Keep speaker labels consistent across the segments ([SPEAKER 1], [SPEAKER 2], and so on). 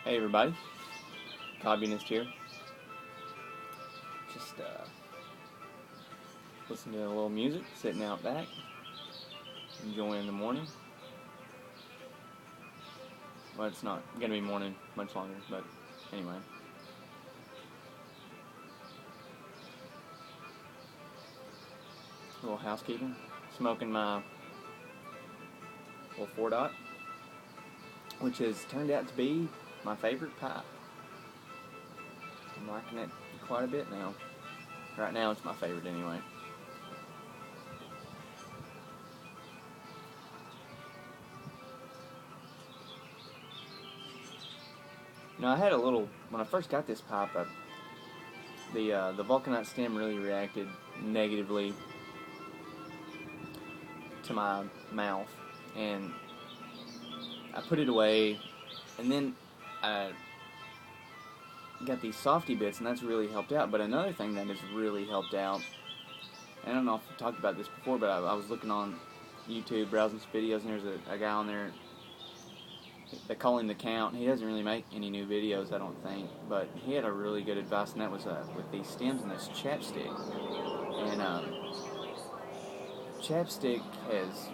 [SPEAKER 1] Hey everybody, Communist here. Just listening to a little music, sitting out back, enjoying the morning. Well, it's not gonna be morning much longer, but anyway. A little housekeeping. Smoking my little 4 dot, which has turned out to be my favorite pipe. I'm liking it quite a bit now. Right now, it's my favorite anyway. I had a little when I first got this pipe. The vulcanite stem really reacted negatively to my mouth, and I put it away, and then I got these softy bits, and that's really helped out. But another thing that has really helped out, and I don't know if I've talked about this before, but I was looking on YouTube, browsing some videos, and there's a guy on there. They call him the Count. He doesn't really make any new videos, I don't think, but he had a really good advice, and that was with these stems and this chapstick. And chapstick has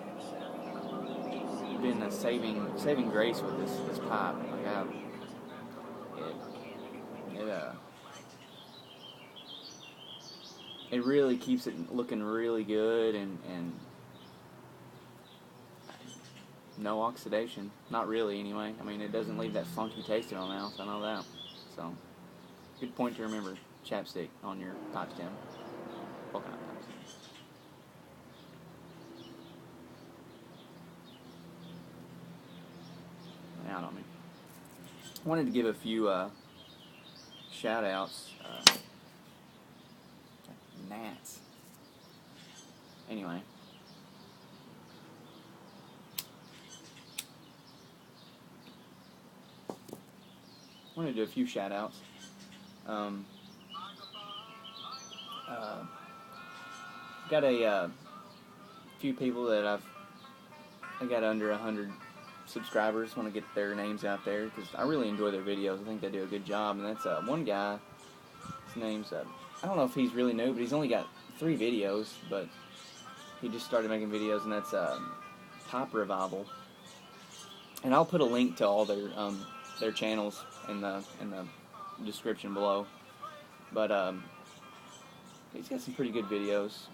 [SPEAKER 1] been a saving grace with this pipe. Like it really keeps it looking really good, and no oxidation. Not really, anyway. I mean, it doesn't leave that funky taste in my mouth. I know that. So, good point to remember. Chapstick on your pipe stem. What kind of pipe stem? Out on me. I wanted to give a few shout outs. Gnats. Anyway. I want to do a few shout outs. Got a few people that I got under 100 subscribers. Want to get their names out there because I really enjoy their videos. I think they do a good job. And that's one guy. His name's I don't know if he's really new, but he's only got 3 videos. But he just started making videos, and that's Pop Revival. And I'll put a link to all their channels in the description below. But he's got some pretty good videos.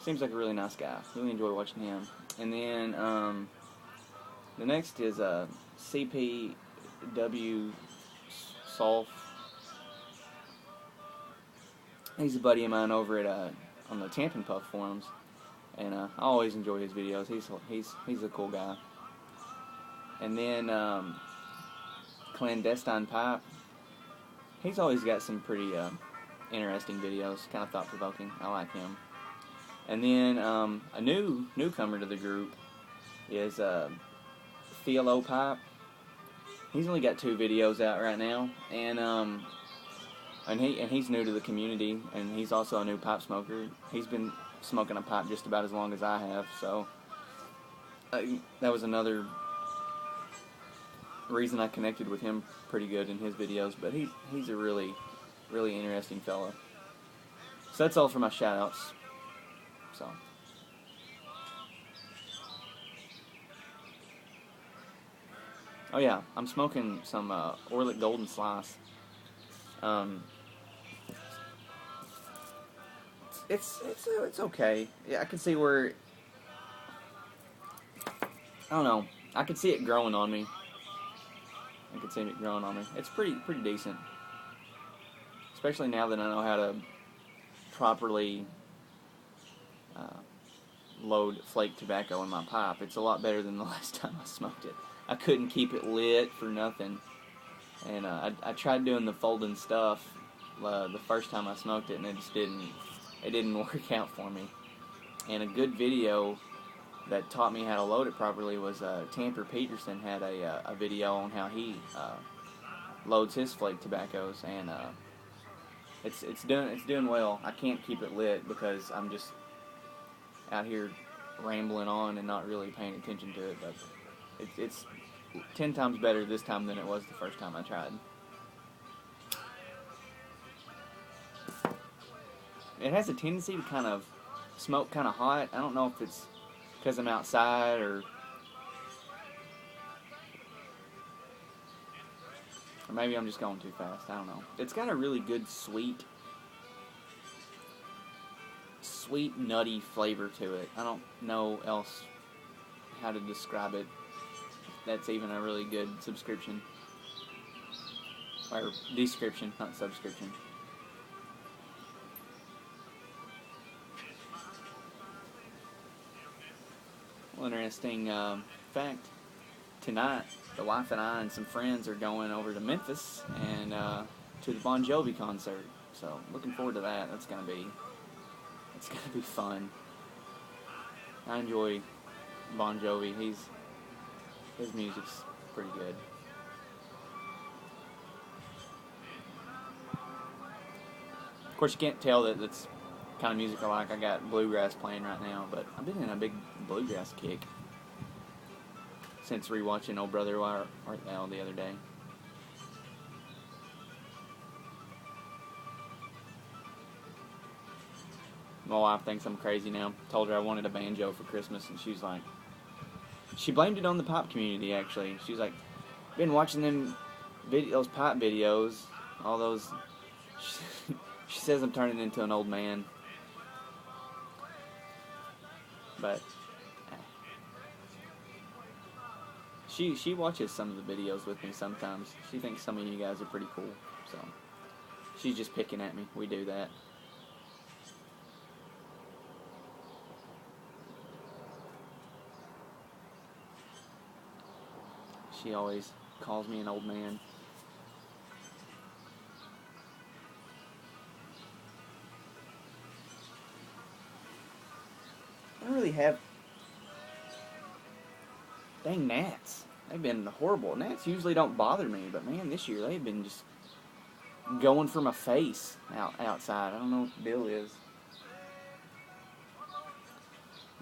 [SPEAKER 1] Seems like a really nice guy. Really enjoy watching him. And then the next is CPW Solf. He's a buddy of mine over at on the Tampon Puff forums, and I always enjoy his videos. He's a cool guy. And then Clandestine Pipe. He's always got some pretty interesting videos, kind of thought-provoking. I like him. And then a newcomer to the group is Theolo Pipe. He's only got 2 videos out right now, and he's new to the community, and he's also a new pipe smoker. He's been smoking a pipe just about as long as I have, so that was another reason I connected with him pretty good in his videos. But he's a really interesting fellow. So that's all for my shout outs. So oh yeah, I'm smoking some Orlik Golden Slice. It's okay. Yeah, I can see where, I don't know. I could see it growing on me. It's pretty decent, especially now that I know how to properly load flake tobacco in my pipe. It's a lot better than the last time I smoked it. I couldn't keep it lit for nothing, and I tried doing the folding stuff the first time I smoked it, and it just didn't work out for me. And a good video that taught me how to load it properly was Tamper Peterson had a video on how he loads his flake tobaccos, and it's doing well. I can't keep it lit because I'm just out here rambling on and not really paying attention to it, but 10 times better this time than it was the first time I tried. It has a tendency to kind of smoke kind of hot. I don't know if it's because I'm outside or maybe I'm just going too fast. I don't know. It's got a really good sweet, nutty flavor to it. I don't know else how to describe it. That's even a really good subscription. Or description, not subscription. Well, interesting fact. Tonight, the wife and I and some friends are going over to Memphis and to the Bon Jovi concert. So, looking forward to that. It's gonna be fun. I enjoy Bon Jovi. His music's pretty good. Of course, you can't tell that that's the kind of music I like. I got bluegrass playing right now, but I've been in a big bluegrass kick since rewatching Old Brother Where Art Thou the other day. My wife thinks I'm crazy now. Told her I wanted a banjo for Christmas, and she's like, she blamed it on the pop community, actually. She's like, been watching those pop videos, all those. She says I'm turning into an old man. But she watches some of the videos with me sometimes. She thinks some of you guys are pretty cool. So she's just picking at me. We do that. She always calls me an old man. I don't really have... Dang gnats. They've been horrible. Gnats usually don't bother me, but man, this year they've been just going for my face outside. I don't know what the deal is.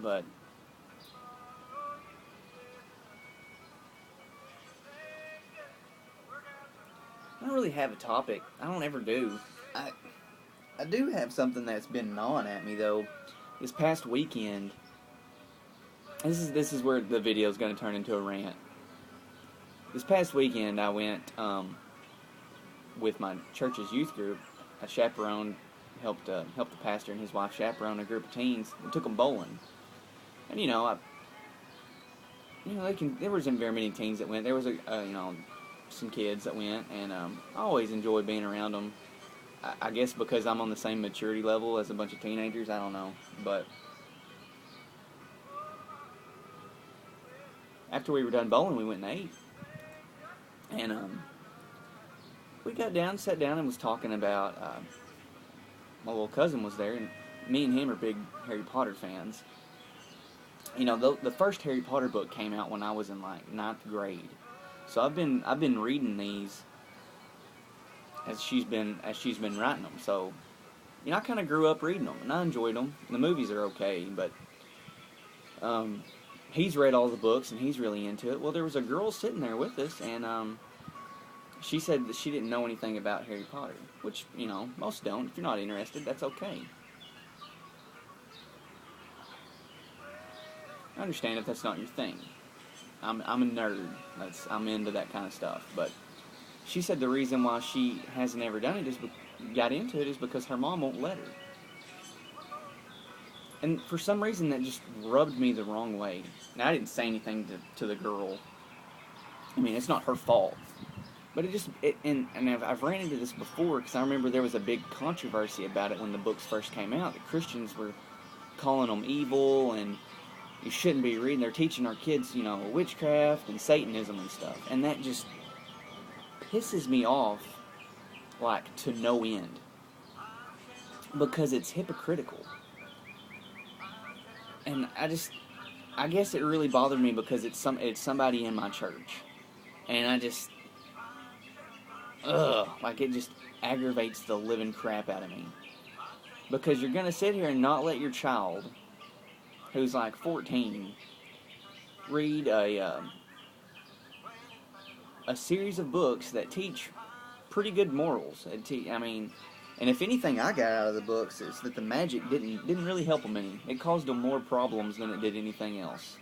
[SPEAKER 1] But I don't really have a topic. I don't ever do. I do have something that's been gnawing at me though. This past weekend, this is where the video is going to turn into a rant. This past weekend, I went with my church's youth group. I chaperoned, helped the pastor and his wife chaperone a group of teens and took them bowling. And there wasn't very many teens that went. There was some kids that went, and I always enjoy being around them. I guess because I'm on the same maturity level as a bunch of teenagers, I don't know. But after we were done bowling, we went and ate. And we sat down and was talking about, my little cousin was there, and me and him are big Harry Potter fans. The first Harry Potter book came out when I was in like 9th grade. So I've been reading these as she's been writing them. So, I kind of grew up reading them, and I enjoyed them. The movies are okay, but he's read all the books, and he's really into it. Well, there was a girl sitting there with us, and she said that she didn't know anything about Harry Potter, which, most don't. If you're not interested, that's okay. I understand if that's not your thing. I'm a nerd. I'm into that kind of stuff, but she said the reason why she hasn't ever done it got into it is because her mom won't let her. And for some reason that just rubbed me the wrong way. Now, I didn't say anything to the girl. I mean, it's not her fault. But I've ran into this before, because I remember there was a big controversy about it when the books first came out. The Christians were calling them evil, and you shouldn't be reading. They're teaching our kids, witchcraft and Satanism and stuff. And that just pisses me off, like, to no end. Because it's hypocritical. And I guess it really bothered me because it's somebody in my church. And it just aggravates the living crap out of me. Because you're going to sit here and not let your child, who's like 14, read a series of books that teach pretty good morals. I mean, and if anything I got out of the books is that the magic didn't really help them any. It caused them more problems than it did anything else.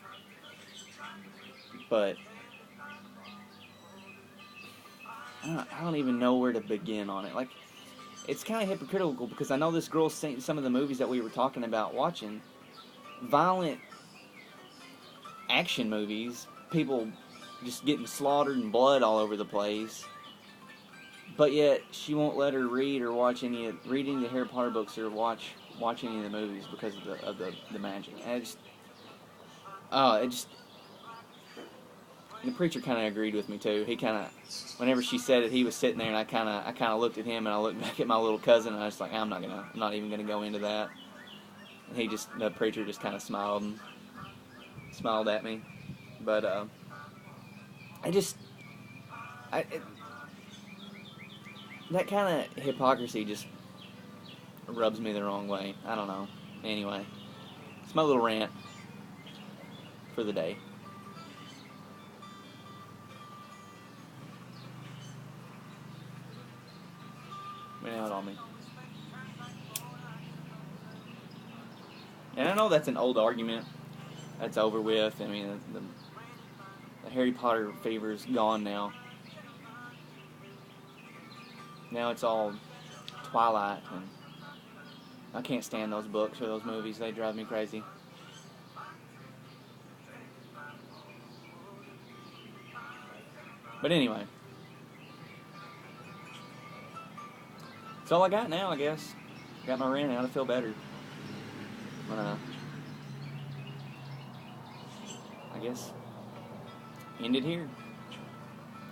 [SPEAKER 1] But I don't even know where to begin on it. Like, it's kind of hypocritical because I know this girl's seen some of the movies that we were talking about watching. Violent action movies, people just getting slaughtered and blood all over the place. But yet she won't let her read or watch read any of the Harry Potter books or watch any of the movies because of the magic. And it just the preacher kind of agreed with me too. He kind of, whenever she said it, he was sitting there, and I kind of looked at him, and I looked back at my little cousin, and I was like, I'm not even gonna go into that. And the preacher just kind of smiled at me, but that kind of hypocrisy just rubs me the wrong way. I don't know. Anyway, it's my little rant for the day. Went out on me. And I know that's an old argument. That's over with. I mean, the Harry Potter fever's gone now. Now it's all Twilight, and I can't stand those books or those movies. They drive me crazy. But anyway, that's all I got now, I guess. Got my rant out. I feel better. I'm I guess, end it here.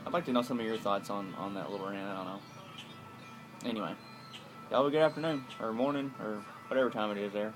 [SPEAKER 1] I'd like to know some of your thoughts on that little rant. I don't know. Anyway, y'all have a good afternoon, or morning, or whatever time it is there.